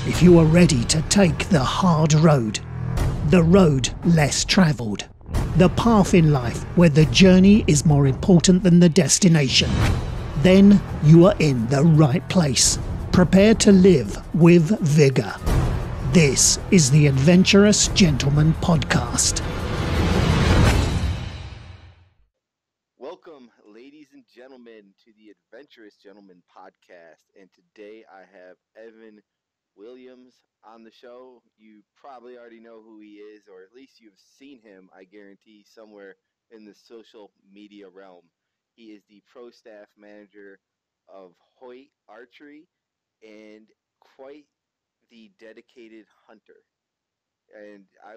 if you are ready to take the hard road, the road less travelled, the path in life where the journey is more important than the destination, then you are in the right place. Prepare to live with vigour. This is the Adventurous Gentleman Podcast. Welcome, ladies and gentlemen, to the Adventurous Gentleman Podcast. And today I have Evan Williams on the show. You probably already know who he is, or at least you've seen him, I guarantee, somewhere in the social media realm. He is the pro staff manager of Hoyt Archery and quite the dedicated hunter. And I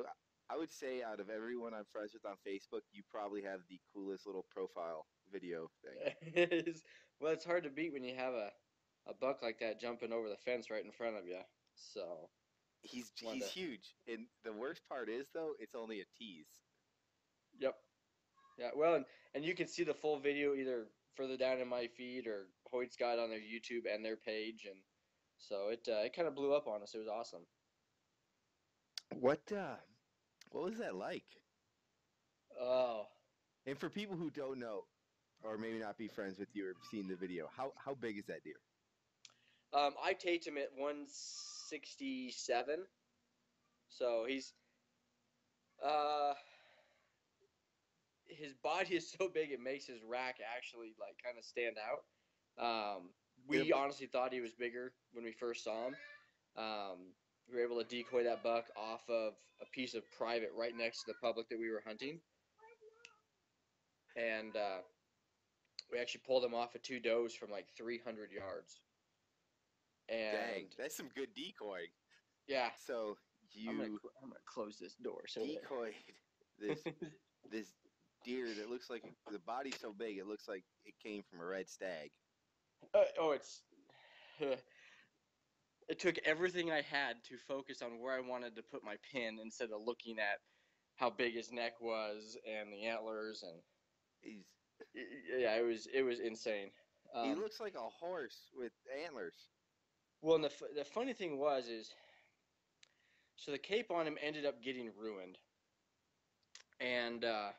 would say out of everyone I'm friends with on Facebook, you probably have the coolest little profile video thing. It is. Well, it's hard to beat when you have a buck like that jumping over the fence right in front of you. So He's wanted to, huge, and the worst part is though it's only a tease. yep, yeah. Well, and you can see the full video either further down in my feed or Hoyt's got it on their YouTube and their page, and so it kind of blew up on us. It was awesome. What was that like? Oh, And for people who don't know, or maybe not be friends with you or seen the video, how big is that deer? I taped him at 167, so he's his body is so big it makes his rack actually like kind of stand out. We honestly thought he was bigger when we first saw him. We were able to decoy that buck off of a piece of private right next to the public that we were hunting, and we actually pulled him off of two does from like 300 yards. And Dang, that's some good decoy. Yeah. So I'm gonna close this door. So decoyed this deer that looks like the body's so big it looks like it came from a red stag. It took everything I had to focus on where I wanted to put my pin instead of looking at how big his neck was and the antlers, and yeah, it was insane. He looks like a horse with antlers. Well, and the funny thing was so the cape on him ended up getting ruined, and I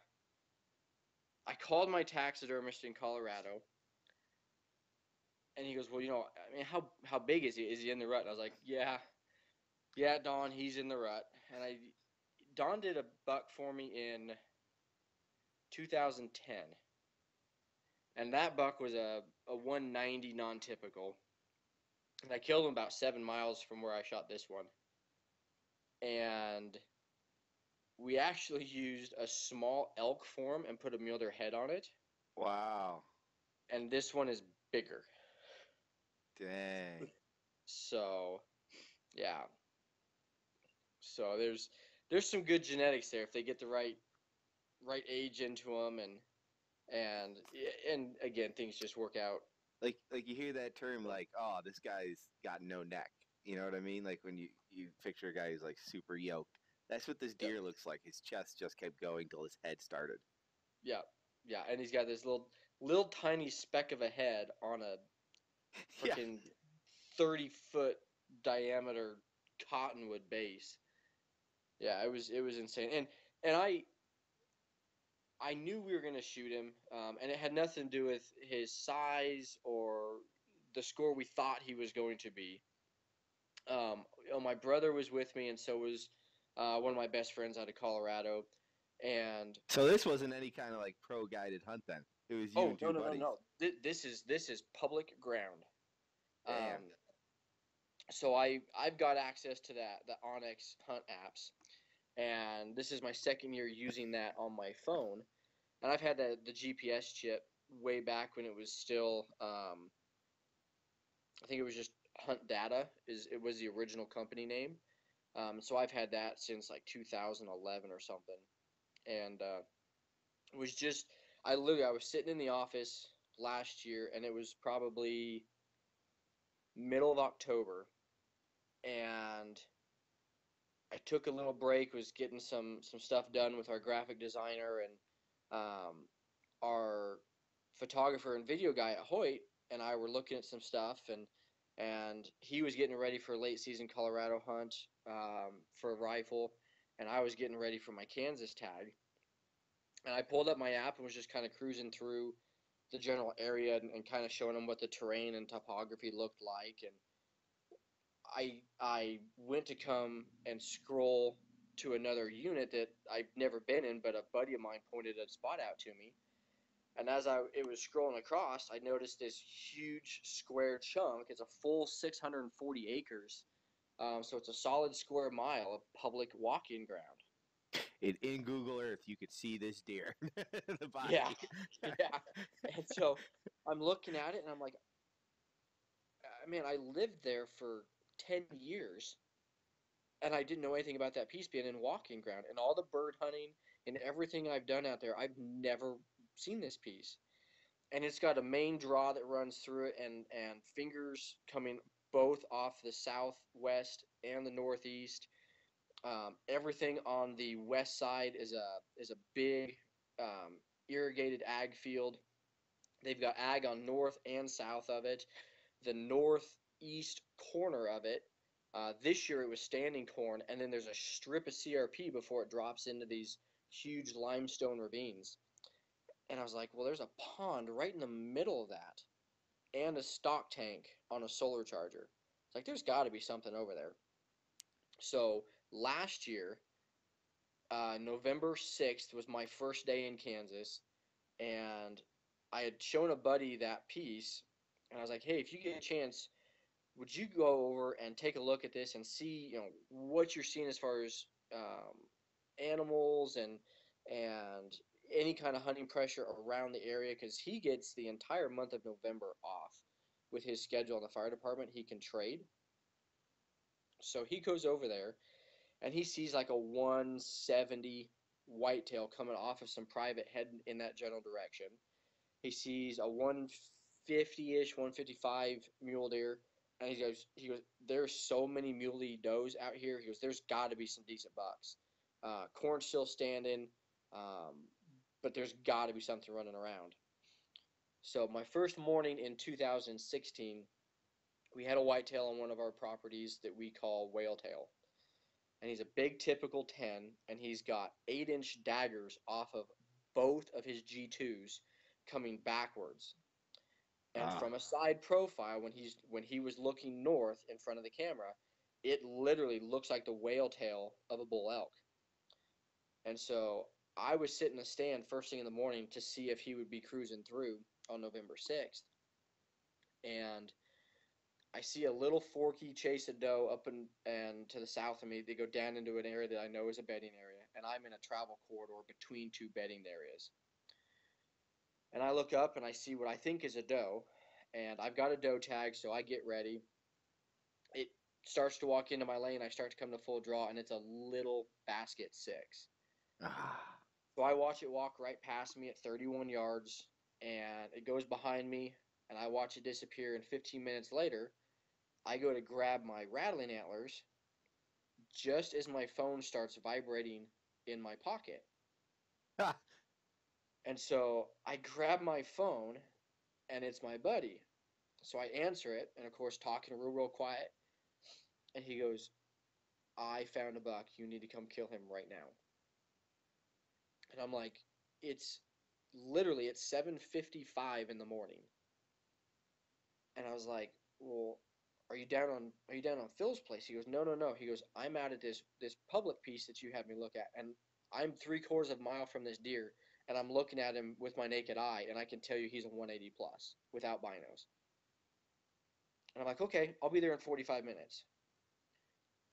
called my taxidermist in Colorado. And he goes, well, I mean, how big is he? Is he in the rut? And I was like, yeah, Don, he's in the rut. And Don did a buck for me in 2010. And that buck was a 190 non-typical. And I killed him about 7 miles from where I shot this one. And we actually used a small elk form and put a mule deer head on it. Wow. And this one is bigger. Dang. So, yeah. So there's some good genetics there if they get the right age into them, and again, things just work out. Like you hear that term like, oh, this guy's got no neck. You know what I mean? Like when you picture a guy who's like super yoked. That's what this deer looks like. His chest just kept going till his head started. Yeah, and he's got this little tiny speck of a head on a freaking 30-foot diameter cottonwood base. Yeah, it was insane. And I knew we were gonna shoot him, and it had nothing to do with his size or the score we thought he was going to be. My brother was with me, and so was one of my best friends out of Colorado. And so this wasn't any kind of like pro guided hunt then. It was you and two buddies. No. This is public ground. Damn. So I've got access to the Onyx Hunt apps, and this is my second year using that on my phone. And I've had the GPS chip way back when it was still I think it was just Hunt Data it was the original company name. So I've had that since like 2011 or something. And it was just I was sitting in the office last year, and it was probably middle of October, and I took a little break, was getting some stuff done with our graphic designer and our photographer and video guy at Hoyt, and I were looking at some stuff, and and he was getting ready for a late season Colorado hunt for a rifle, and I was getting ready for my Kansas tag. And I pulled up my app and was just kind of cruising through the general area and kind of showing him what the terrain and topography looked like. And I went to come and scroll to another unit that I've never been in, but a buddy of mine pointed a spot out to me. And as it was scrolling across, I noticed this huge square chunk. It's a full 640 acres, so it's a solid square mile of public walking ground. In Google Earth, you could see this deer, the body. Yeah, yeah. And so I'm looking at it, and I'm like, man, I lived there for 10 years, and I didn't know anything about that piece being in walking ground. And all the bird hunting and everything I've done out there, I've never seen this piece. And it's got a main draw that runs through it, and fingers coming both off the southwest and the northeast. Everything on the west side is a big irrigated ag field. They've got ag on north and south of it. The northeast corner of it, this year it was standing corn, and then there's a strip of CRP before it drops into these huge limestone ravines. And I was like, well, there's a pond right in the middle of that, and a stock tank on a solar charger. It's like, there's got to be something over there. So last year, November 6th was my first day in Kansas, and I had shown a buddy that piece, and I was like, hey, if you get a chance, would you go over and take a look at this and see, what you're seeing as far as animals and any kind of hunting pressure around the area, because he gets the entire month of November off with his schedule in the fire department. He can trade. So he goes over there and he sees like a 170 whitetail coming off of some private heading in that general direction. He sees a 150-ish, 155 mule deer, and he goes, there's so many muley does out here. He goes, there's got to be some decent bucks. Corn's still standing, but there's got to be something running around. So my first morning in 2016, we had a whitetail on one of our properties that we call whale tail. And he's a big typical 10, and he's got 8-inch daggers off of both of his G2s coming backwards. And from a side profile, when he was looking north in front of the camera, it literally looks like the whale tail of a bull elk. And so I was sitting in the stand first thing in the morning to see if he would be cruising through on November 6th. And I see a little forky chase a doe up and to the south of me. They go down into an area that I know is a bedding area, and I'm in a travel corridor between two bedding areas. And I look up and I see what I think is a doe, and I've got a doe tag, so I get ready. It starts to walk into my lane. I start to come to full draw, and it's a little basket 6. So I watch it walk right past me at 31 yards, and it goes behind me, and I watch it disappear. And 15 minutes later, I go to grab my rattling antlers just as my phone starts vibrating in my pocket. And so I grab my phone, and it's my buddy. So I answer it, and of course talking real quiet. And he goes, I found a buck. You need to come kill him right now. And I'm like, it's 7:55 in the morning. And I was like, well, are you down on Phil's place? He goes, no. He goes, I'm out at this public piece that you had me look at, and I'm 3/4 of a mile from this deer, and I'm looking at him with my naked eye, and I can tell you he's a 180 plus without binos. And I'm like, okay, I'll be there in 45 minutes.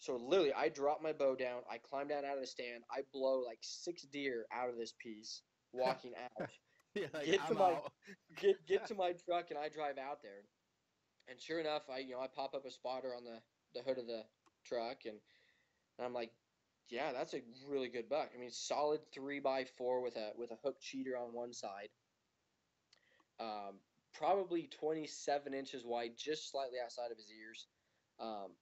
So literally, I drop my bow down, I climb down out of the stand, I blow like 6 deer out of this piece, walking out. Like, Get to my truck, and I drive out there. And sure enough, I pop up a spotter on the hood of the truck, and I'm like, yeah, that's a really good buck. I mean, solid 3x4 with a hook cheater on one side. Probably 27 inches wide, just slightly outside of his ears.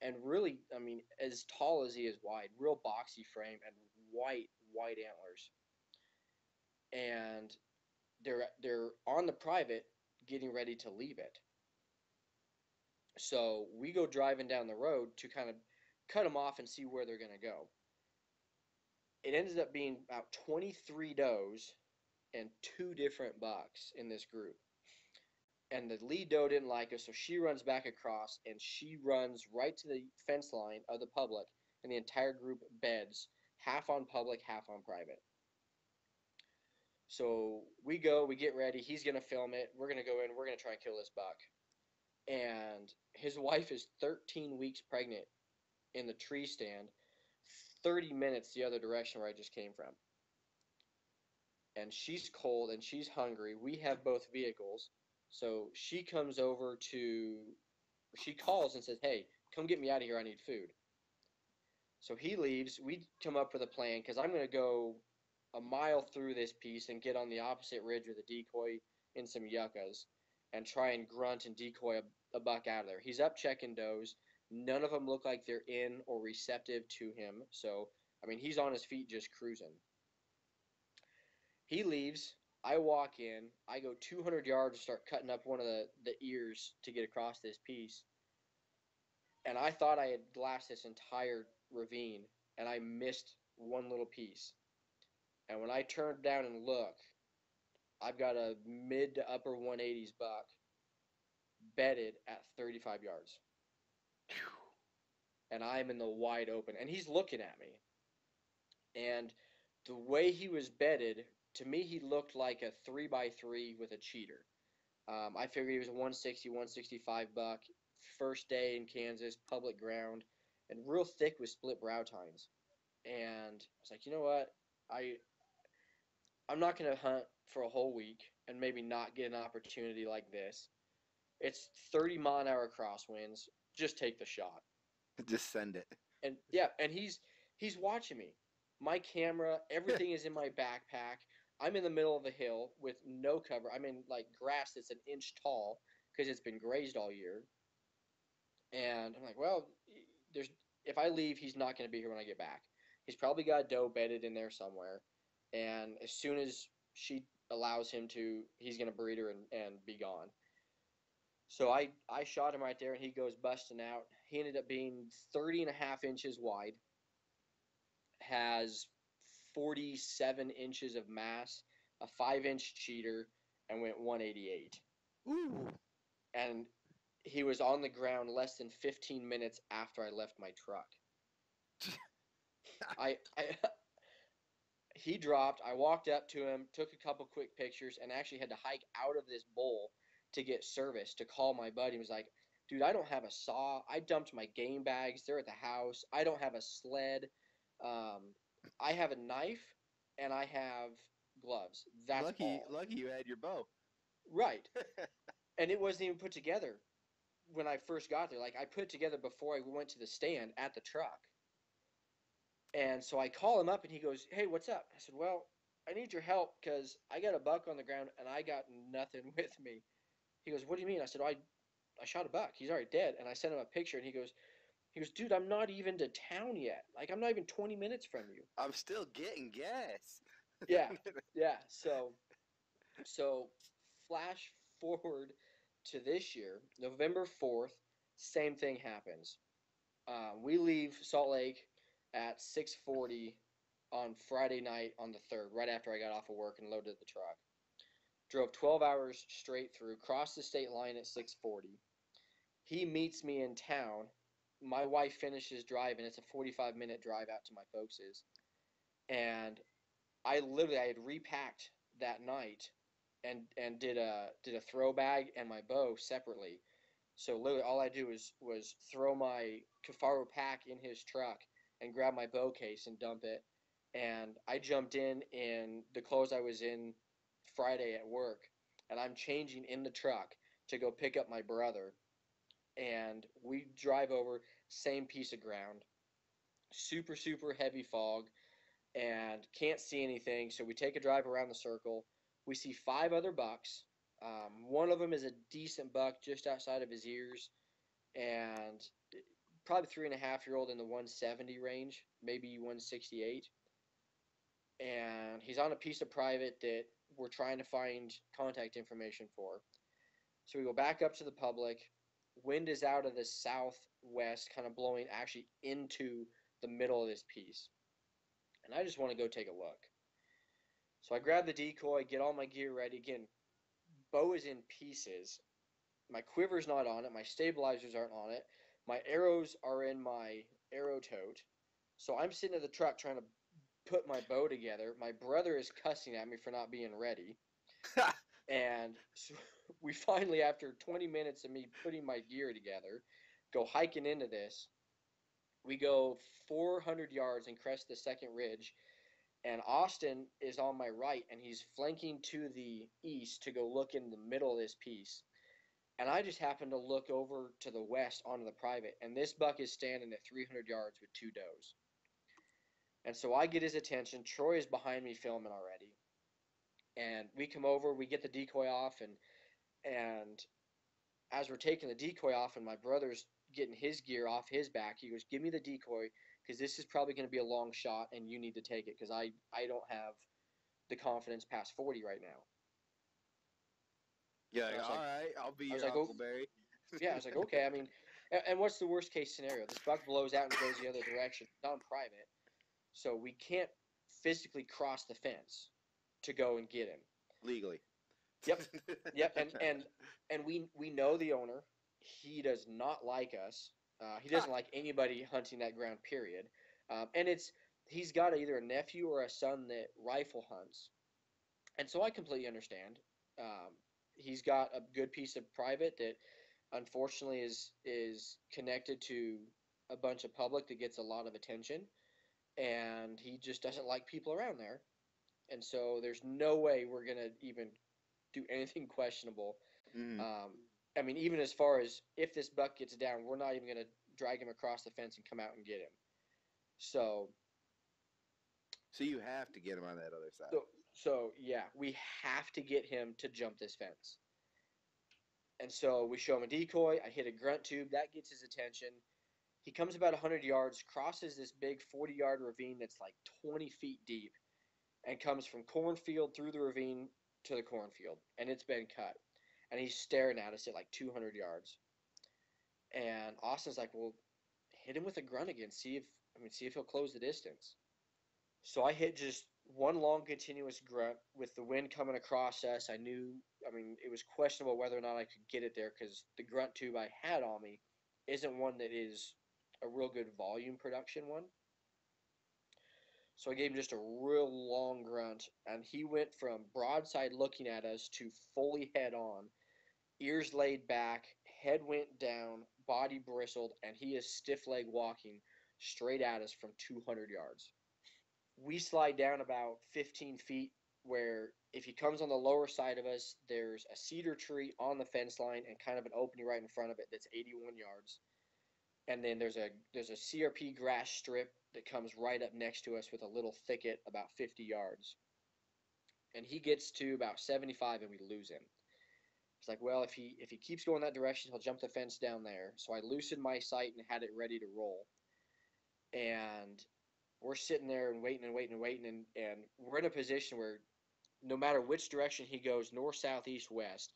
And really, I mean, as tall as he is wide, real boxy frame and white antlers. And they're on the private getting ready to leave it. So we go driving down the road to kind of cut them off and see where they're going to go. It ended up being about 23 does and 2 different bucks in this group. And the lead doe didn't like us, so she runs back across and she runs right to the fence line of the public, and the entire group beds, half on public, half on private. So we go, we get ready. He's going to film it. We're going to go in. We're going to try and kill this buck. And his wife is 13 weeks pregnant in the tree stand, 30 minutes the other direction where I just came from. And she's cold and she's hungry. We have both vehicles. So she comes over she calls and says, hey, come get me out of here. I need food. So he leaves. We come up with a plan because I'm going to go a mile through this piece and get on the opposite ridge with a decoy in some yuccas and try and grunt and decoy a buck out of there. He's up checking does. None of them look like they're in or receptive to him. So, I mean, he's on his feet just cruising. He leaves. I walk in. I go 200 yards and start cutting up one of the ears to get across this piece. And I thought I had glassed this entire ravine, and I missed one little piece. And when I turned down and look, I've got a mid to upper 180s buck bedded at 35 yards. And I'm in the wide open. And he's looking at me. And the way he was bedded, to me, he looked like a 3x3 with a cheater. I figured he was a 160, 165 buck. First day in Kansas, public ground, and real thick with split brow tines. And I was like, you know what? I'm not going to hunt for a whole week and maybe not get an opportunity like this. It's 30-mile-an-hour crosswinds. Just take the shot. Just send it. And yeah, and he's watching me. My camera, everything is in my backpack. I'm in the middle of a hill with no cover. I'm in like grass that's an inch tall because it's been grazed all year. And I'm like, well, if I leave, he's not going to be here when I get back. He's probably got a doe bedded in there somewhere. And as soon as she allows him to, he's going to breed her and be gone. So I shot him right there, and he goes busting out. He ended up being 30.5 inches wide, has 47 inches of mass, a 5-inch cheater, and went 188. Ooh. And he was on the ground less than 15 minutes after I left my truck. He dropped. I walked up to him, took a couple quick pictures, and actually had to hike out of this bowl to get service to call my buddy. He was like, dude, I don't have a saw. I dumped my game bags. They're at the house. I don't have a sled. I have a knife, and I have gloves. That's all. Lucky you had your bow. Right. And it wasn't even put together when I first got there. Like, I put it together before I went to the stand at the truck. And so I call him up, and he goes, hey, what's up? I said, well, I need your help because I got a buck on the ground, and I got nothing with me. He goes, what do you mean? I said, I shot a buck. He's already dead. And I sent him a picture, and he goes, dude, I'm not even to town yet. Like, I'm not even 20 minutes from you. I'm still getting gas. Yeah. So flash forward to this year, November 4th, same thing happens. We leave Salt Lake at 6:40 on Friday night on the 3rd, right after I got off of work and loaded the truck. Drove 12 hours straight through, crossed the state line at 6:40. He meets me in town. My wife finishes driving. It's a 45-minute drive out to my folks'. And I had repacked that night and did a throw bag and my bow separately. So literally all I do was throw my Kafaro pack in his truck and grab my bow case and dump it. And I jumped in the clothes I was in Friday at work, and I'm changing in the truck to go pick up my brother. And we drive over, same piece of ground, super, super heavy fog, and can't see anything. So we take a drive around the circle. We see 5 other bucks. One of them is a decent buck just outside of his ears, and probably 3.5-year-old in the 170 range, maybe 168. And he's on a piece of private that we're trying to find contact information for. So we go back up to the public. Wind is out of the southwest, kind of blowing actually into the middle of this piece. And I just want to go take a look. So I grab the decoy, get all my gear ready. Again, bow is in pieces. My quiver's not on it. My stabilizers aren't on it. My arrows are in my arrow tote. So I'm sitting at the truck trying to put my bow together. My brother is cussing at me for not being ready. And so we finally, after 20 minutes of me putting my gear together, go hiking into this. We go 400 yards and crest the second ridge. And Austin is on my right, and he's flanking to the east to go look in the middle of this piece. And I just happen to look over to the west onto the private, and this buck is standing at 300 yards with 2 does. And so I get his attention. Troy is behind me filming already. And we come over, we get the decoy off, and as we're taking the decoy off and my brother's getting his gear off his back, he goes, "Give me the decoy, because this is probably going to be a long shot, and you need to take it, because I don't have the confidence past 40 right now." Yeah, And I was all like, right, I'll be I was your like, oh, Huckleberry. yeah, I was like, okay. I mean, and what's the worst case scenario? This buck blows out and goes the other direction. It's on private, so we can't physically cross the fence to go and get him. Legally. Yep, yep, and we know the owner. He does not like us. He doesn't like anybody hunting that ground. Period. And he's got either a nephew or a son that rifle hunts, and so I completely understand. He's got a good piece of private that unfortunately is connected to a bunch of public that gets a lot of attention, and he just doesn't like people around there. And so there's no way we're gonna even do anything questionable. Mm. I mean, even as far as if this buck gets down, we're not even gonna drag him across the fence and come out and get him. So you have to get him on that other side. so yeah, we have to get him to jump this fence. And so we show him a decoy. I hit a grunt tube. That gets his attention. He comes about 100 yards, crosses this big 40-yard ravine that's like 20 feet deep, and comes from cornfield through the ravine to the cornfield. And it's been cut. And he's staring at us at like 200 yards. And Austin's like, well, hit him with a grunt again. See if he'll close the distance. So I hit just one long continuous grunt with the wind coming across us. It was questionable whether or not I could get it there, because the grunt tube I had on me isn't one that is a real good volume production one. So I gave him just a real long grunt, and he went from broadside looking at us to fully head on, ears laid back, head went down, body bristled, and he is stiff leg walking straight at us from 200 yards. We slide down about 15 feet, where if he comes on the lower side of us, there's a cedar tree on the fence line and kind of an opening right in front of it that's 81 yards. And then there's a CRP grass strip that comes right up next to us with a little thicket about 50 yards. And he gets to about 75 and we lose him. It's like, well, if he keeps going that direction, he'll jump the fence down there. So I loosened my sight and had it ready to roll. And we're sitting there and waiting, and we're in a position where no matter which direction he goes, north, south, east, west,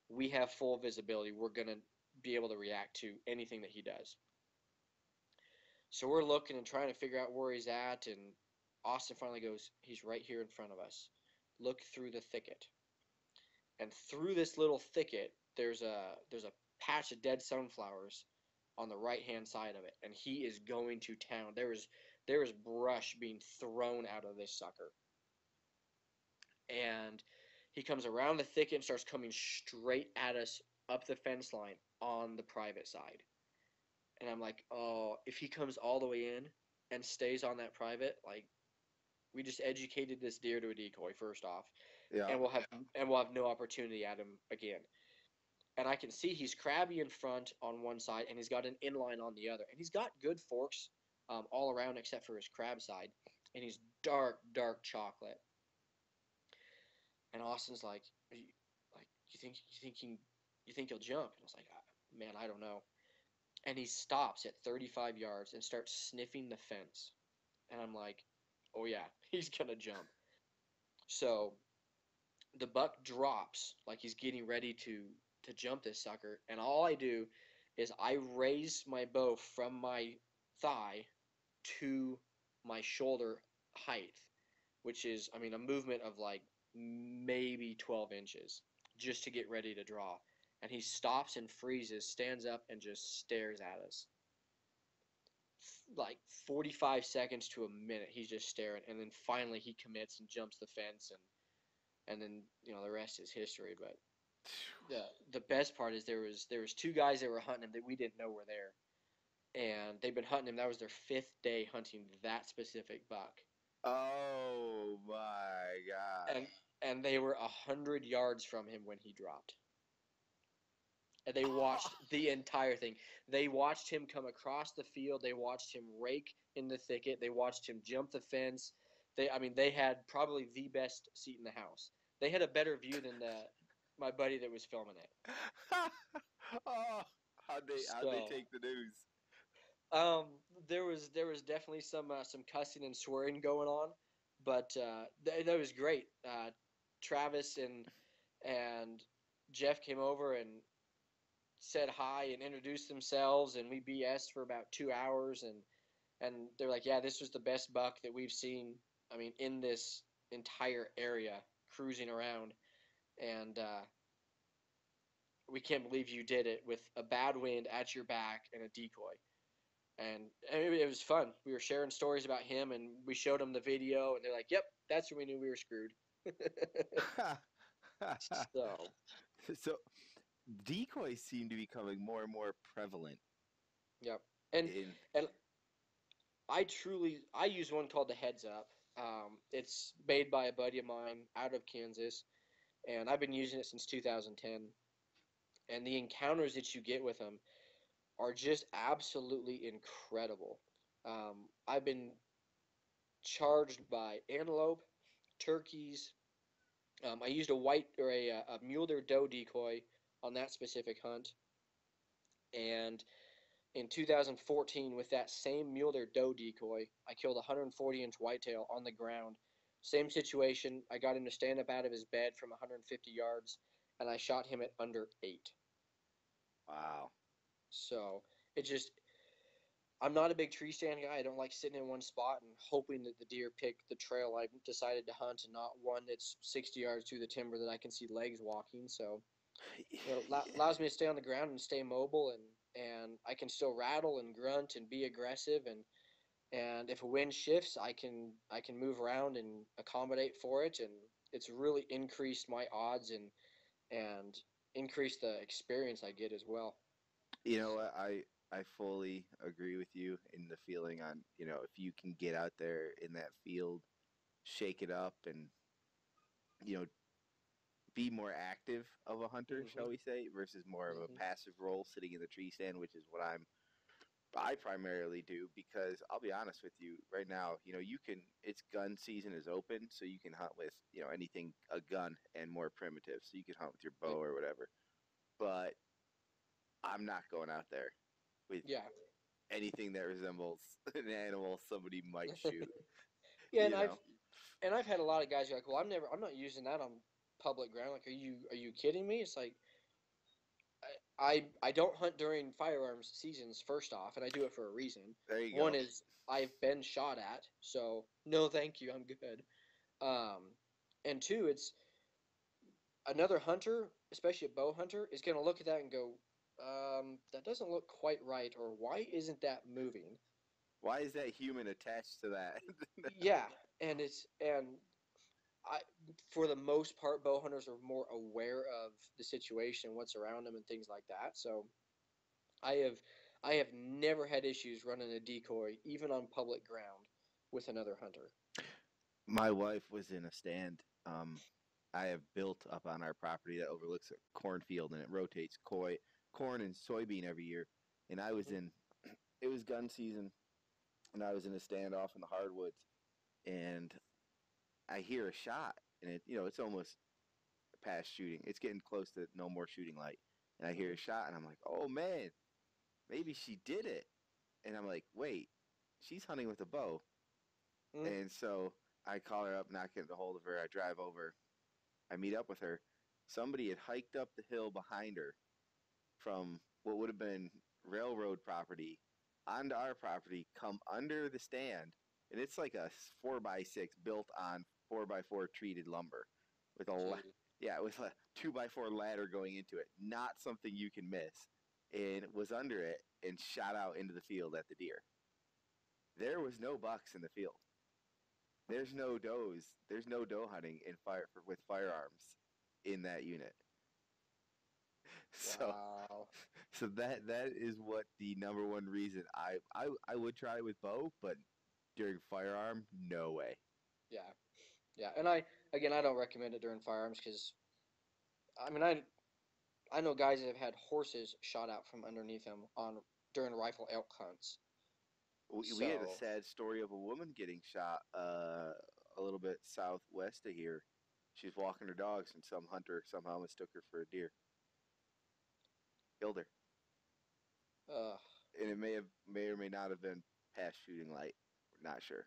we have full visibility. We're going to be able to react to anything that he does. So we're looking and trying to figure out where he's at, and Austin finally goes, "He's right here in front of us. Look through the thicket." And through this little thicket, there's a patch of dead sunflowers on the right-hand side of it, and he is going to town. There is brush being thrown out of this sucker. And he comes around the thicket and starts coming straight at us up the fence line on the private side. And I'm like, oh, if he comes all the way in and stays on that private, like, we just educated this deer to a decoy, first off. Yeah. And we'll have no opportunity at him again. And I can see he's crabby in front on one side, and he's got an inline on the other. And he's got good forks all around except for his crab side. And he's dark chocolate. And Austin's like, you think he'll jump? And I was like, man, I don't know. And he stops at 35 yards and starts sniffing the fence. And I'm like, oh yeah, he's gonna jump. So the buck drops like he's getting ready to jump this sucker, and all I do is I raise my bow from my thigh to my shoulder height, which is, I mean, a movement of like maybe 12 inches just to get ready to draw. And he stops and freezes, stands up, and just stares at us. Like 45 seconds to a minute, he's just staring. And then finally he commits and jumps the fence. And then, the rest is history. But the best part is there was two guys that were hunting him that we didn't know were there. And they've been hunting him. That was their 5th day hunting that specific buck. Oh my god! And they were 100 yards from him when he dropped. And they watched the entire thing. They watched him come across the field. They watched him rake in the thicket. They watched him jump the fence. They had probably the best seat in the house. They had a better view than my buddy that was filming it. Oh, how'd they take the news? There was definitely some cussing and swearing going on, but that was great. Travis and Jeff came over and said hi and introduced themselves, and we BS'd for about 2 hours, and they're like, yeah, this was the best buck that we've seen. I mean, in this entire area, cruising around, and we can't believe you did it with a bad wind at your back and a decoy. And it was fun. We were sharing stories about him, and we showed them the video, and they're like, yep, that's when we knew we were screwed. So decoys seem to be becoming more and more prevalent. Yep. And I use one called the Heads Up. It's made by a buddy of mine out of Kansas, and I've been using it since 2010. And the encounters that you get with them are just absolutely incredible. I've been charged by antelope, turkeys. I used a mule deer doe decoy on that specific hunt. And in 2014, with that same mule deer doe decoy, I killed a 140-inch whitetail on the ground. Same situation. I got him to stand up out of his bed from 150 yards, and I shot him at under 8. Wow. So I'm not a big tree stand guy. I don't like sitting in one spot and hoping that the deer pick the trail I've decided to hunt and not one that's 60 yards through the timber that I can see legs walking. So it allows me to stay on the ground and stay mobile, and I can still rattle and grunt and be aggressive, and if a wind shifts, I can move around and accommodate for it, and it's really increased my odds and increased the experience I get as well. You know what? I fully agree with you in the feeling on, if you can get out there in that field, shake it up, and, be more active of a hunter, shall we say, versus more of a passive role sitting in the tree stand, which is what I primarily do, because I'll be honest with you right now, it's gun season is open, so you can hunt with, anything, a gun and more primitive. So you can hunt with your bow or whatever. But I'm not going out there with anything that resembles an animal somebody might shoot. Yeah, and I've had a lot of guys who are like, well, I'm not using that on public ground. Like, are you kidding me? It's like, I don't hunt during firearms seasons, first off, and I do it for a reason. There you One go. is I've been shot at, so no thank you, I'm good. And two, it's another hunter, especially a bow hunter, is going to look at that and go, that doesn't look quite right, or why isn't that moving? Why is that human attached to that? Yeah, and for the most part, bow hunters are more aware of the situation, what's around them, and things like that. So I have never had issues running a decoy, even on public ground, with another hunter. My wife was in a stand. I have built up on our property that overlooks a cornfield, and it rotates corn and soybean every year. And I was it was gun season, and I was in a standoff in the hardwoods, and I hear a shot, and it's almost past shooting. It's getting close to no more shooting light, and I hear a shot, and I'm like, oh man, maybe she did it. And I'm like, wait, she's hunting with a bow. And so I call her up, not getting a hold of her. I drive over. I meet up with her. Somebody had hiked up the hill behind her from what would have been railroad property onto our property, come under the stand, and it's like a 4x6 built on 4x4 treated lumber with Jeez. with a 2x4 ladder going into it. Not something you can miss. And was under it and shot out into the field at the deer. There was no bucks in the field. There's no does. There's no doe hunting with firearms in that unit. So, Wow. so that is what the number one reason I would try it with bow, but during firearm, no way. Yeah. Yeah. And I don't recommend it during firearms because I mean I know guys that have had horses shot out from underneath them on during rifle elk hunts. We had a So sad story of a woman getting shot a little bit southwest of here. She's walking her dogs, and some hunter somehow mistook her for a deer. Killed her. uh And it may or may not have been past shooting light. We're not sure.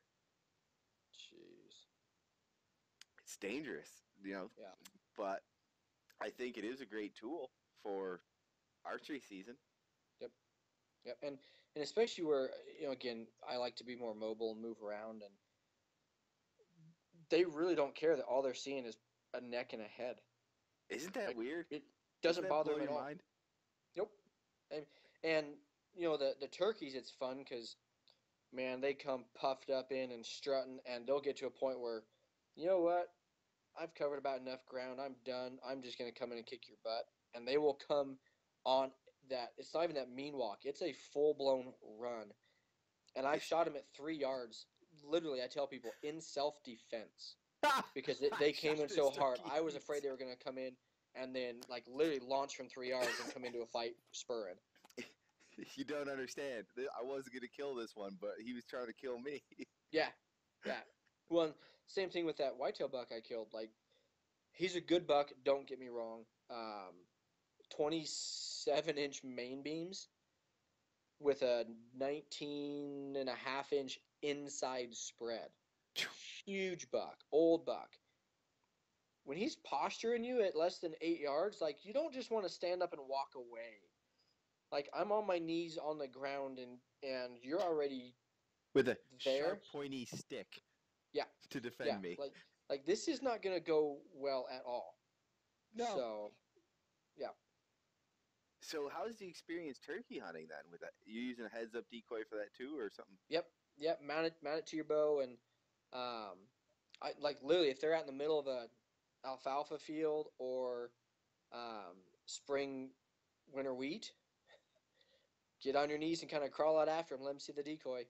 jeez. It's dangerous, Yeah. but I think it is a great tool for archery season. Yep. Yep. And especially where again, I like to be more mobile and move around, and they really don't care that all they're seeing is a neck and a head. Isn't that Like, weird? it Doesn't doesn't that bother blow them at your all. mind? Nope. And the turkeys, it's fun because man, they come puffed up in and strutting, and they'll get to a point where, you know what, I've covered about enough ground. I'm done. I'm just gonna come in and kick your butt, and they will come on that. It's not even that mean walk. It's a full blown run, and I've shot them at 3 yards. Literally, I tell people in self defense because they came in Shot this so hard. turkey. I was afraid they were gonna come in and then like literally launch from 3 yards and come into a fight spurring. You don't understand. I wasn't going to kill this one, but he was trying to kill me. Yeah, yeah. Well, same thing with that whitetail buck I killed. Like, he's a good buck. Don't get me wrong. 27-inch main beams with a 19.5-inch inside spread. Huge buck, old buck. When he's posturing you at less than 8 yards, like you don't just want to stand up and walk away. Like I'm on my knees on the ground and you're already With a there. sharp, pointy stick. Yeah. To defend me. Like this is not gonna go well at all. No. So, yeah. So how's the experience turkey hunting then? With that, you using a heads-up decoy for that too, or something? Yep. Mount it to your bow, and I like literally if they're out in the middle of a alfalfa field or spring winter wheat, get on your knees and kind of crawl out after them. Let them see the decoy.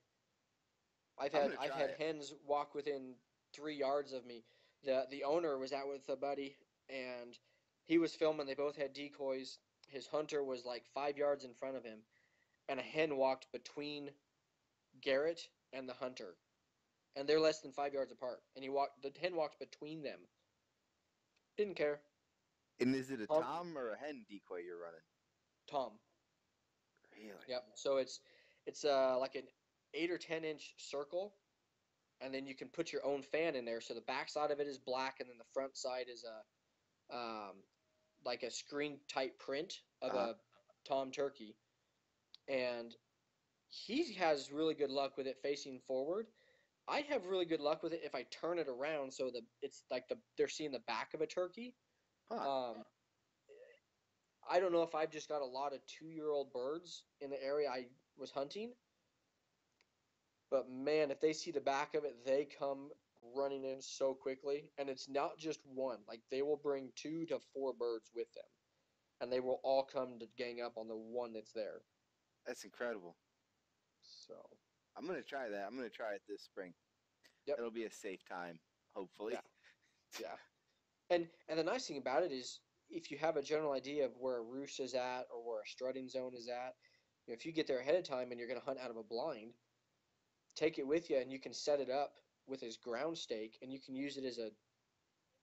I've had hens walk within 3 yards of me. The owner was out with a buddy and he was filming. They both had decoys. His hunter was like 5 yards in front of him, and a hen walked between Garrett and the hunter, and they're less than 5 yards apart. And the hen walked between them. Didn't care. And is it a tom or a hen decoy you're running? Tom. Really? Yep. So it's like an 8 or 10-inch circle, and then you can put your own fan in there. So the back side of it is black, and then the front side is like a screen type print of a tom turkey. And he has really good luck with it facing forward. I have really good luck with it if I turn it around so it's like they're seeing the back of a turkey. Huh. I don't know if I've just got a lot of 2-year-old birds in the area I was hunting, but man, if they see the back of it, they come running in so quickly, and it's not just one. Like they will bring 2 to 4 birds with them, and they will all come to gang up on the one that's there. That's incredible. So I'm gonna try that. I'm gonna try it this spring. Yep. It'll be a safe time, hopefully. Yeah. And the nice thing about it is if you have a general idea of where a roost is at or where a strutting zone is at, if you get there ahead of time and you're going to hunt out of a blind, take it with you and you can set it up with his ground stake and you can use it as a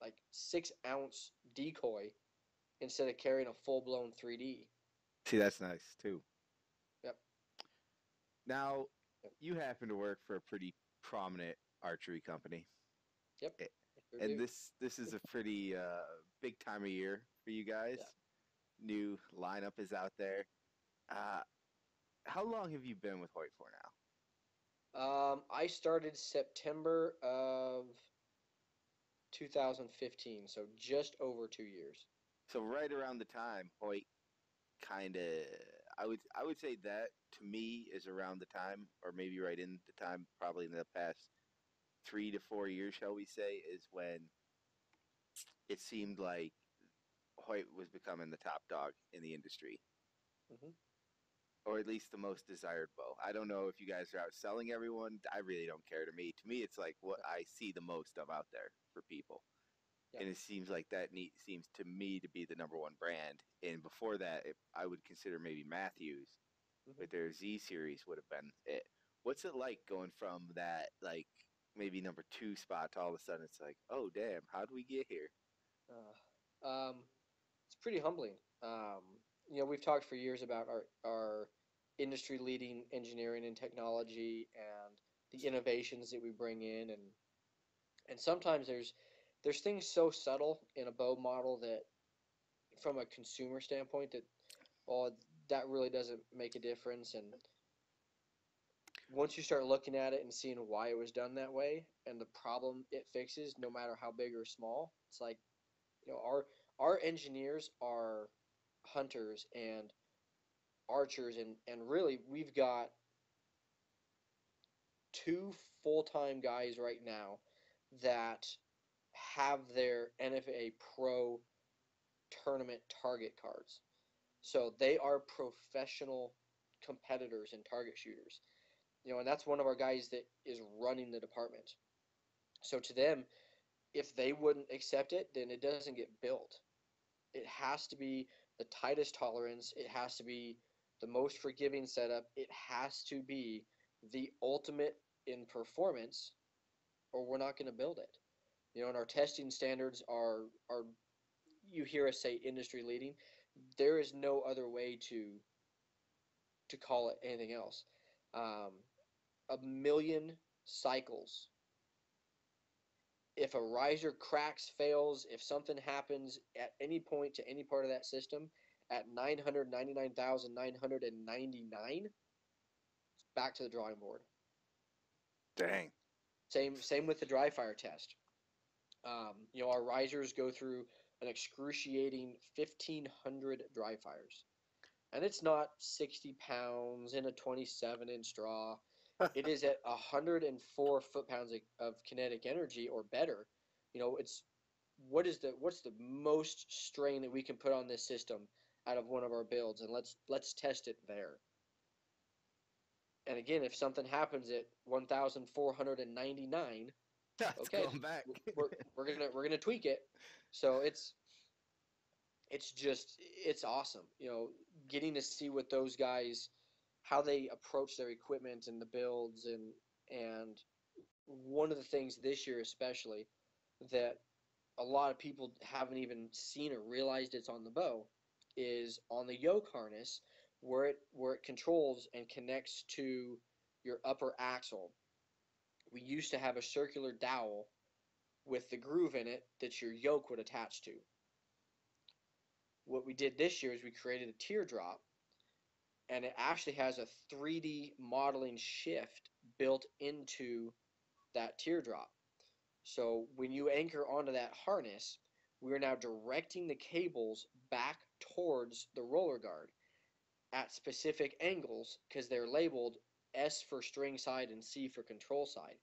like 6-ounce decoy instead of carrying a full-blown 3D. See, that's nice too. Yep. Now, you happen to work for a pretty prominent archery company. Yep. And this is a pretty big time of year for you guys. Yeah. New lineup is out there. how long have you been with Hoyt for now? I started September of 2015, so just over 2 years. So right around the time Hoyt kind of, I would say that to me is around the time, or maybe right in the time, probably in the past 3 to 4 years, shall we say, is when it seemed like Hoyt was becoming the top dog in the industry, Hmm. or at least the most desired bow. I don't know if you guys are out selling everyone. I really don't care. To me, it's like what I see the most of out there for people. Yeah. And it seems like seems to me to be the number one brand. And before that, I would consider maybe Matthews Hmm. with their Z series would have been it. What's it like going from that like maybe number two spot to all of a sudden it's like, oh damn, how do we get here? It's pretty humbling. We've talked for years about our industry leading engineering and technology and the innovations that we bring in, and sometimes there's things so subtle in a bow model that from a consumer standpoint that well that really doesn't make a difference, and once you start looking at it and seeing why it was done that way and the problem it fixes, no matter how big or small, it's like our engineers are hunters and archers, and really we've got two full-time guys right now that have their NFA Pro tournament target cards. So they are professional competitors and target shooters. And that's one of our guys that is running the department. So to them, if they wouldn't accept it, then it doesn't get built. It has to be the tightest tolerance. It has to be the most forgiving setup. It has to be the ultimate in performance, or we're not going to build it. And our testing standards are you hear us say industry leading. There is no other way to call it anything else. Um, a million cycles. If a riser cracks, fails, if something happens at any point to any part of that system at 999,999, back to the drawing board. Dang. Same with the dry fire test. Our risers go through an excruciating 1,500 dry fires. And it's not 60 pounds in a 27-inch draw. It is at 104 foot-pounds of kinetic energy or better. It's what's the most strain that we can put on this system out of one of our builds, and let's test it there. And again, if something happens at 1,499, That's okay, going back. we're gonna tweak it. So it's awesome. Getting to see what those guys, how they approach their equipment and the builds, and one of the things this year especially that a lot of people haven't even seen or realized it's on the bow is on the yoke harness where it controls and connects to your upper axle. We used to have a circular dowel with the groove in it that your yoke would attach to. What we did this year is we created a teardrop, and it actually has a 3D modeling shift built into that teardrop. So when you anchor onto that harness, we are now directing the cables back towards the roller guard at specific angles because they're labeled S for string side and C for control side.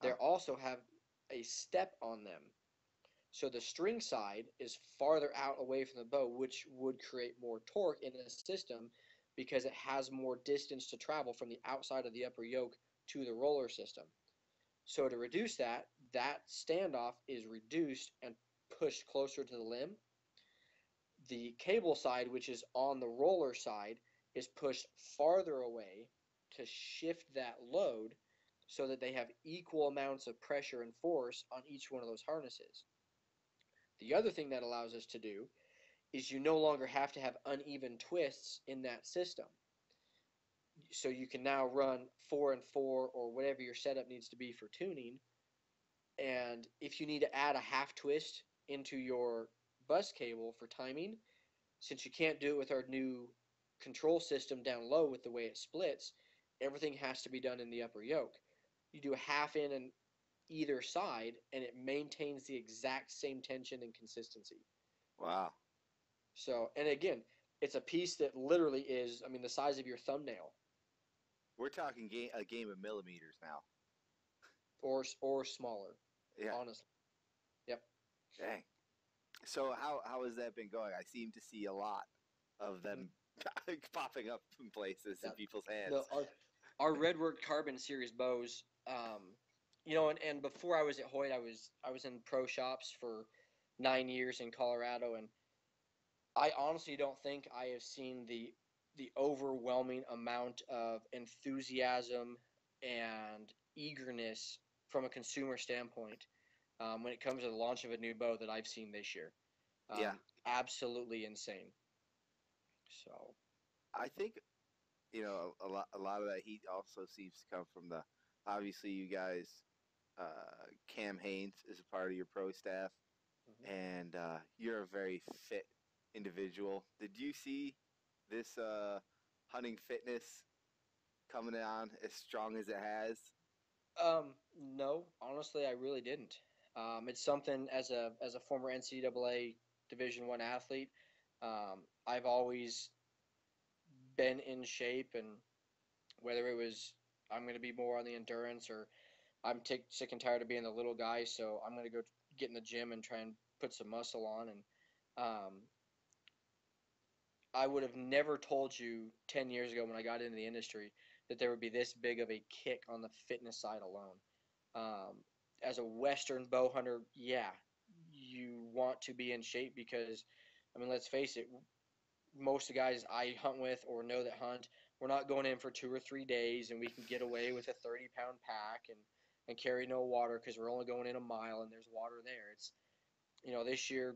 They Wow. also have a step on them. So the string side is farther out away from the bow, which would create more torque in the system because it has more distance to travel from the outside of the upper yoke to the roller system. So to reduce that standoff is reduced and pushed closer to the limb. The cable side, which is on the roller side, is pushed farther away to shift that load so that they have equal amounts of pressure and force on each one of those harnesses. The other thing that allows us to do is you no longer have to have uneven twists in that system. So you can now run 4 and 4 or whatever your setup needs to be for tuning. And if you need to add a half twist into your bus cable for timing, since you can't do it with our new control system down low with the way it splits, everything has to be done in the upper yoke. You do a half in and either side, and it maintains the exact same tension and consistency. Wow. So, and again, it's a piece that literally is, I mean, the size of your thumbnail, We're talking a game of millimeters now. or smaller. Yeah. Honestly, yep. Dang. So how has that been going? I seem to see a lot of them popping up in places in Yeah. people's hands. No, our REDWRX Carbon Series bows. You know, and before I was at Hoyt, I was in pro shops for 9 years in Colorado, and I honestly don't think I have seen the overwhelming amount of enthusiasm and eagerness from a consumer standpoint when it comes to the launch of a new bow that I've seen this year. Yeah. Absolutely insane. So, I think a lot of that heat also seems to come from the obviously you guys Cam Haynes is a part of your pro staff mhm. and you're a very fit individual. Did you see this hunting fitness coming on as strong as it has? No, honestly, I really didn't. It's something as a former NCAA Division I athlete, I've always been in shape, and whether it was I'm going to be more on the endurance or sick and tired of being the little guy, so I'm going to go get in the gym and try and put some muscle on. And um, I would have never told you 10 years ago when I got into the industry that there would be this big of a kick on the fitness side alone. As a Western bow hunter, yeah, you want to be in shape because, I mean, let's face it, most of the guys I hunt with or know that hunt, we're not going in for 2 or 3 days and we can get away with a 30-pound pack and carry no water because we're only going in a mile and there's water there. It's, you know, this year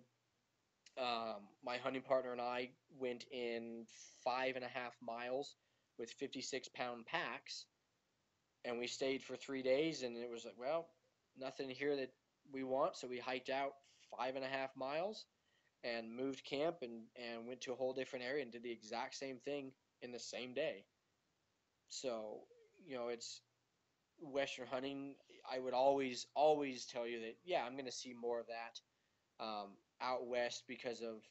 my hunting partner and I went in 5.5 miles with 56-pound packs, and we stayed for 3 days. And it was like, well, nothing here that we want, so we hiked out 5.5 miles and moved camp and went to a whole different area and did the exact same thing in the same day. So, you know, it's Western hunting. I would always tell you that, yeah, I'm going to see more of that out west because of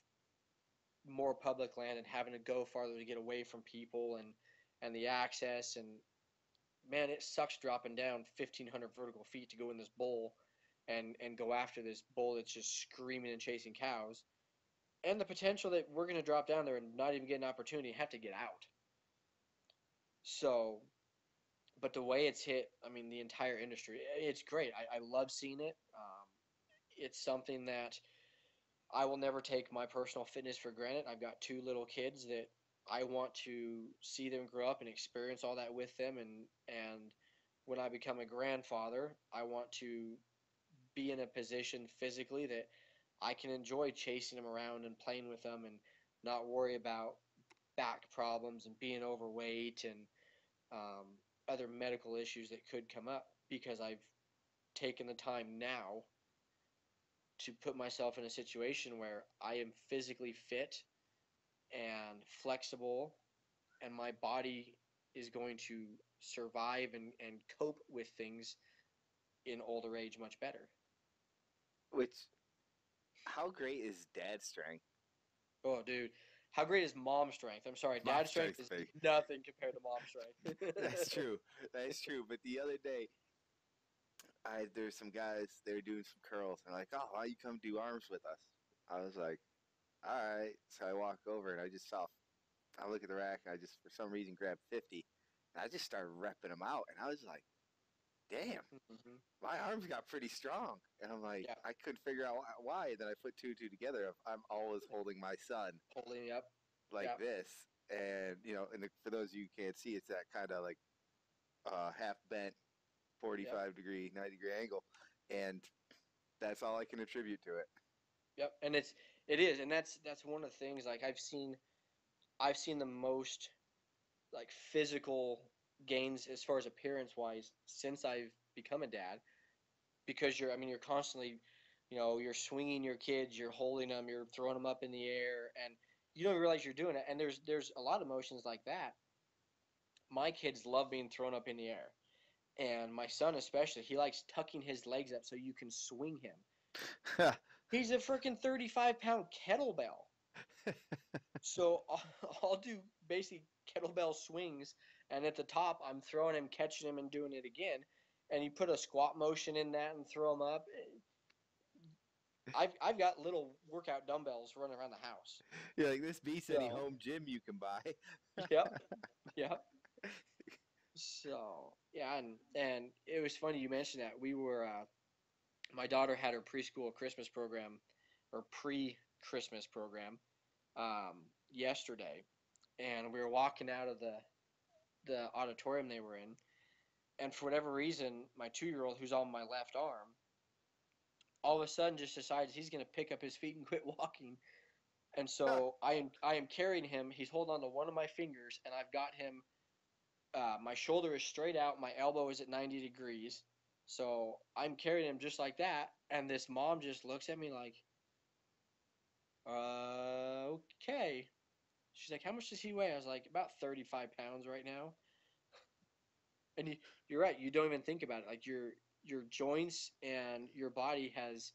more public land and having to go farther to get away from people and the access. And man, it sucks dropping down 1,500 vertical feet to go in this bowl and go after this bull that's just screaming and chasing cows, and the potential that we're going to drop down there and not even get an opportunity and have to get out. So, but the way it's hit, I mean, the entire industry, it's great. I love seeing it. It's something that I will never take my personal fitness for granted. I've got two little kids that I want to see them grow up and experience all that with them, and when I become a grandfather, I want to be in a position physically that I can enjoy chasing them around and playing with them and not worry about back problems and being overweight and um, other medical issues that could come up because I've taken the time now to put myself in a situation where I am physically fit and flexible, and my body is going to survive and cope with things in older age much better. Which how great is dad strength? Oh, dude. How great is mom strength? I'm sorry, Mom dad strength strength's is big. nothing compared to mom strength. That's true. That's true. But the other day, there's some guys they were doing some curls and they're like, oh, why you come do arms with us? I was like, all right. So I walk over and I look at the rack and I just for some reason grabbed 50 and I just started repping them out and I was like, damn, Mhm. my arms got pretty strong. And I'm like, Yeah, I couldn't figure out why. And then I put two and two together. I'm always holding my son holding up. like Yeah, this. And, for those of you who can't see, it's that kind of like half bent yep, 45-degree, 90-degree angle. And that's all I can attribute to it. yep. And it is, and that's one of the things. Like I've seen the most like physical gains as far as appearance wise since I've become a dad, because you're, I mean, you're constantly, you know, you're swinging your kids, you're holding them, you're throwing them up in the air, and you don't realize you're doing it. And there's a lot of motions like that. My kids love being thrown up in the air, and my son especially, he likes tucking his legs up so you can swing him. He's a freaking 35-pound kettlebell. So I'll do basically kettlebell swings, and at the top I'm throwing him, catching him, and doing it again. And you put a squat motion in that and throw him up. I've got little workout dumbbells running around the house. You're like, this beats any So, home gym you can buy. yep, yep. So yeah, and it was funny you mentioned that. We were my daughter had her preschool Christmas program or pre-Christmas program yesterday, and we were walking out of the auditorium they were in, and for whatever reason, my 2-year-old, who's on my left arm, all of a sudden just decides he's going to pick up his feet and quit walking. And so I am carrying him. He's holding on to one of my fingers, and I've got him. My shoulder is straight out. My elbow is at 90 degrees. So I'm carrying him just like that. And this mom just looks at me like, okay. She's like, how much does he weigh? I was like, about 35 pounds right now. And you're right. You don't even think about it. Like your joints and your body has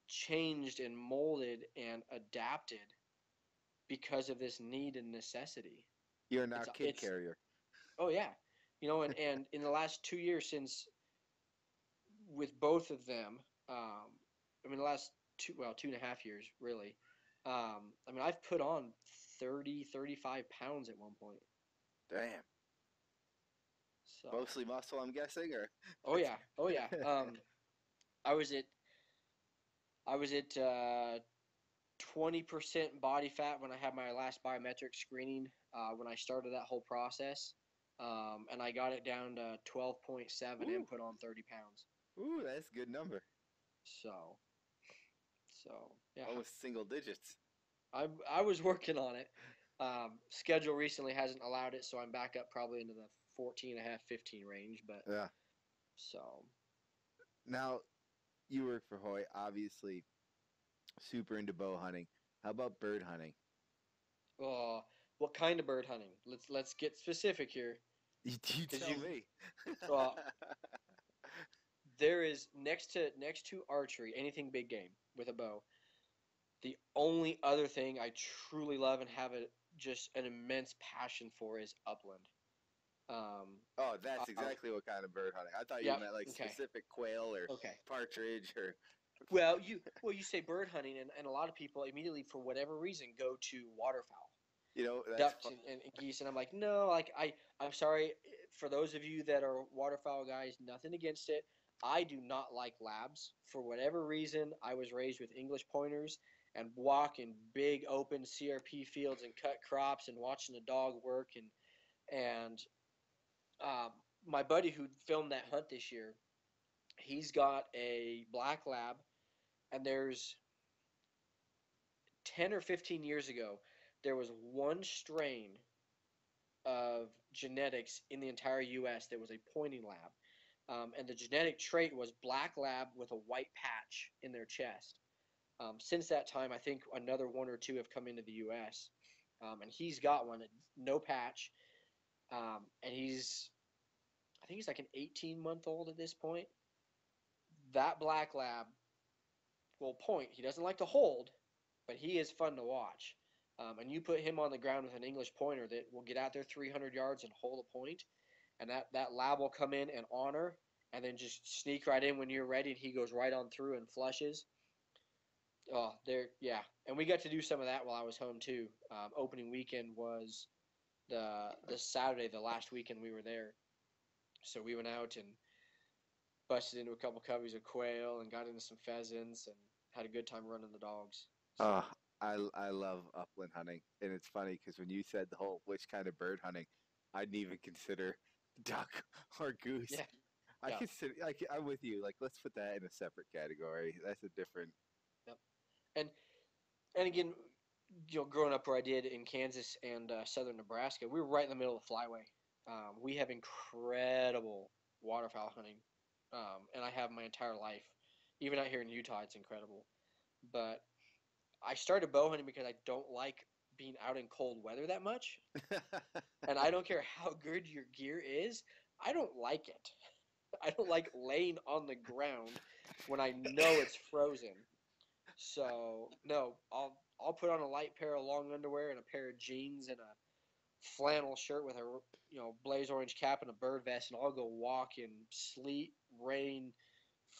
changed and molded and adapted because of this need and necessity. You're now kid carrier. Oh yeah, and in the last 2 years since with both of them, the last 2.5 years really. I've put on 35 pounds at one point. Damn. So mostly muscle, I'm guessing, or? Oh yeah. I was at 20% body fat when I had my last biometric screening. When I started that whole process, and I got it down to 12.7 and put on 30 pounds. Ooh, that's a good number. So yeah. Almost single digits. I was working on it. Schedule recently hasn't allowed it, so I'm back up probably into the 14.5, 15 range. But yeah. So now, you work for Hoyt, obviously super into bow hunting. How about bird hunting? What kind of bird hunting? Let's get specific here. You tell me. There is next to archery, anything big game with a bow. The only other thing I truly love and have just an immense passion for is upland. That's exactly what kind of bird hunting. I thought you meant like specific quail or partridge or. Well, you say bird hunting, and a lot of people immediately, for whatever reason, go to waterfowl. Ducks and geese, and I'm like, no, I'm sorry for those of you that are waterfowl guys, nothing against it. I do not like labs for whatever reason. I was raised with English pointers and walk in big open CRP fields and cut crops and watching the dog work and my buddy who filmed that hunt this year, he's got a black lab, and there's 10 or 15 years ago, there was one strain of genetics in the entire U.S. that was a pointing lab. And the genetic trait was black lab with a white patch in their chest. Since that time, I think another one or two have come into the U.S. And he's got one, no patch. And I think he's like an 18-month-old at this point. That black lab will point. He doesn't like to hold, but he is fun to watch. And you put him on the ground with an English pointer that will get out there 300 yards and hold a point, and that lab will come in and honor, and then just sneak right in when you're ready, and he goes right on through and flushes. And we got to do some of that while I was home too. Opening weekend was the Saturday, the last weekend we were there. So we went out and busted into a couple coveys of quail and got into some pheasants and had a good time running the dogs. So. I love upland hunting, and it's funny because when you said the whole which kind of bird hunting, I didn't even consider duck or goose. Yeah. I consider I'm with you. Like, let's put that in a separate category. That's a different. Yep. And again, growing up where I did in Kansas and southern Nebraska, we were right in the middle of the flyway. We have incredible waterfowl hunting, and I have my entire life. Even out here in Utah, it's incredible. But I started bow hunting because I don't like being out in cold weather that much, and I don't care how good your gear is. I don't like it. I don't like laying on the ground when I know it's frozen. So no, I'll put on a light pair of long underwear and a pair of jeans and a flannel shirt with a blaze orange cap and a bird vest, and I'll go walk in sleet, rain,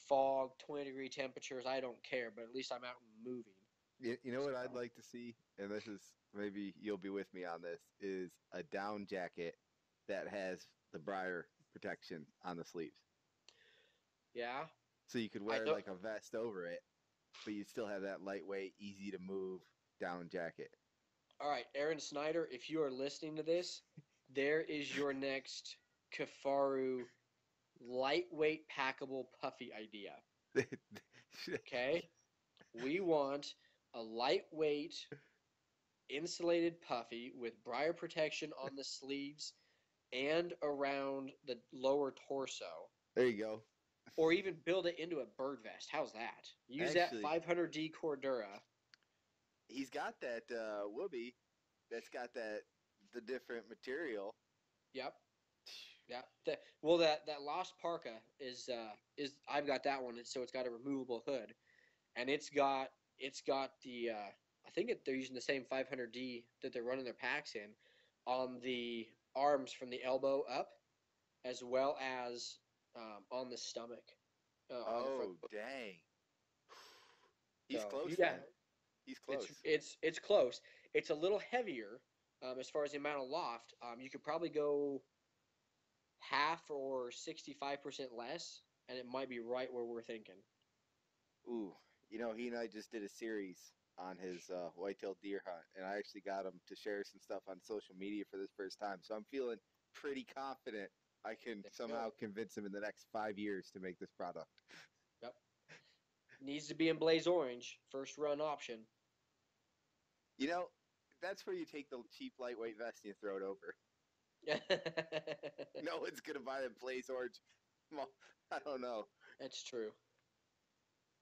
fog, 20-degree temperatures. I don't care, but at least I'm out and moving. You know what I'd like to see, and this is maybe you'll be with me on this, is a down jacket that has the briar protection on the sleeves. Yeah. So you could wear like a vest over it, but you'd still have that lightweight, easy to move down jacket. All right, Aaron Snyder, if you are listening to this, there is your next Kafaru lightweight packable puffy idea. Okay? We want a lightweight insulated puffy with briar protection on the sleeves and around the lower torso. There you go. Or even build it into a bird vest. How's that? Use that 500D Cordura. He's got that whoopee that's got the different material. Yep. Yeah. That Lost Parka is I've got that one, so it's got a removable hood, and it's got the I think they're using the same 500D that they're running their packs in on the arms from the elbow up, as well as on the stomach. On the front. Dang! He's So, close. Yeah, then. He's close. It's close. It's a little heavier as far as the amount of loft. You could probably go half or 65% less, and it might be right where we're thinking. Ooh, he and I just did a series on his white-tailed deer hunt, and I actually got him to share some stuff on social media for this first time. So I'm feeling pretty confident I can somehow convince him in the next 5 years to make this product. Yep. Needs to be in blaze orange, first run option. That's where you take the cheap lightweight vest and you throw it over. No one's going to buy that blaze orange. Well, I don't know. That's true.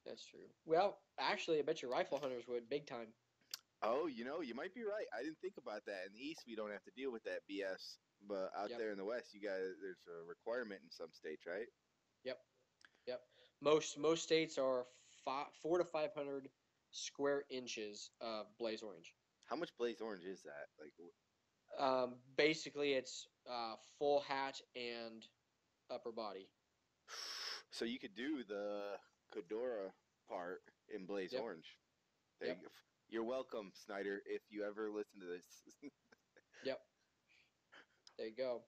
That's true. Well, actually, I bet your rifle hunters would big time. Oh, you might be right. I didn't think about that. In the East, we don't have to deal with that BS. But out there in the West, there's a requirement in some states, right? Yep. Most states are 400 to 500 square inches of blaze orange. How much blaze orange is that? Basically, it's full hat and upper body. So you could do the Cordura part in blaze orange. There you go. You're welcome, Snyder, if you ever listen to this. Yep. There you go.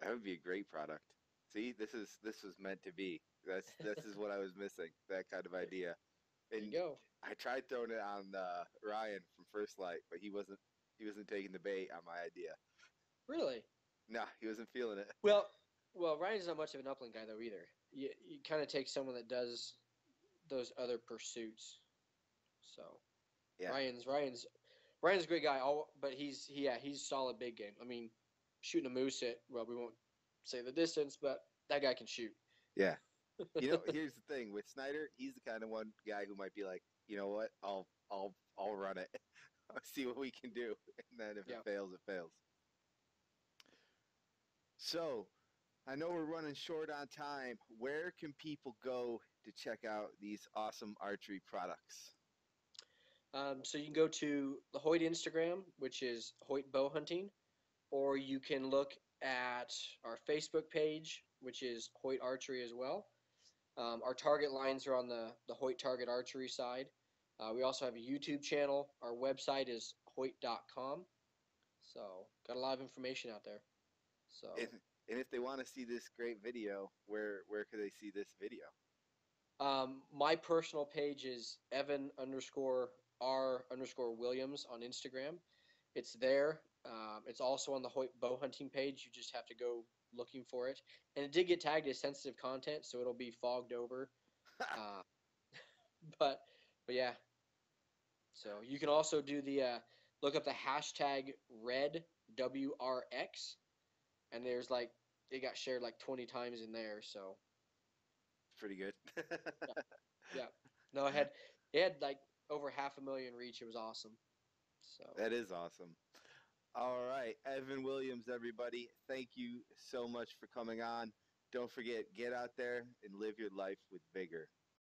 That would be a great product. See, this was meant to be. This is what I was missing. That kind of idea. And there you go. I tried throwing it on Ryan from First Light, but he wasn't taking the bait on my idea. Really? Nah, he wasn't feeling it. Well, Ryan's not much of an upland guy though either. You kind of take someone that does those other pursuits. So yeah, Ryan's a great guy. But he's solid big game. I mean, shooting a moose at we won't say the distance, but that guy can shoot. Yeah. Here's the thing with Snyder. He's the kind of one guy who might be like, you know what, I'll run it. I'll see what we can do, and then if it fails, it fails. So, I know we're running short on time. Where can people go to check out these awesome archery products? So you can go to the Hoyt Instagram, which is Hoyt Bow Hunting, or you can look at our Facebook page, which is Hoyt Archery as well. Our target lines are on the Hoyt Target Archery side. We also have a YouTube channel. Our website is hoyt.com. So got a lot of information out there. So and if they want to see this great video, where could they see this video? My personal page is Evan_R_Williams on Instagram. It's there. It's also on the Hoyt Bow Hunting page. You just have to go looking for it. And it did get tagged as sensitive content, so it'll be fogged over. But yeah. So you can also do look up the hashtag REDWRX, and there's it got shared 20 times in there. So pretty good. yeah. No, it had over 500,000 reach. It was awesome. So That is awesome. All right, Evan Williams, everybody, thank you so much for coming on. Don't forget, get out there and live your life with vigor.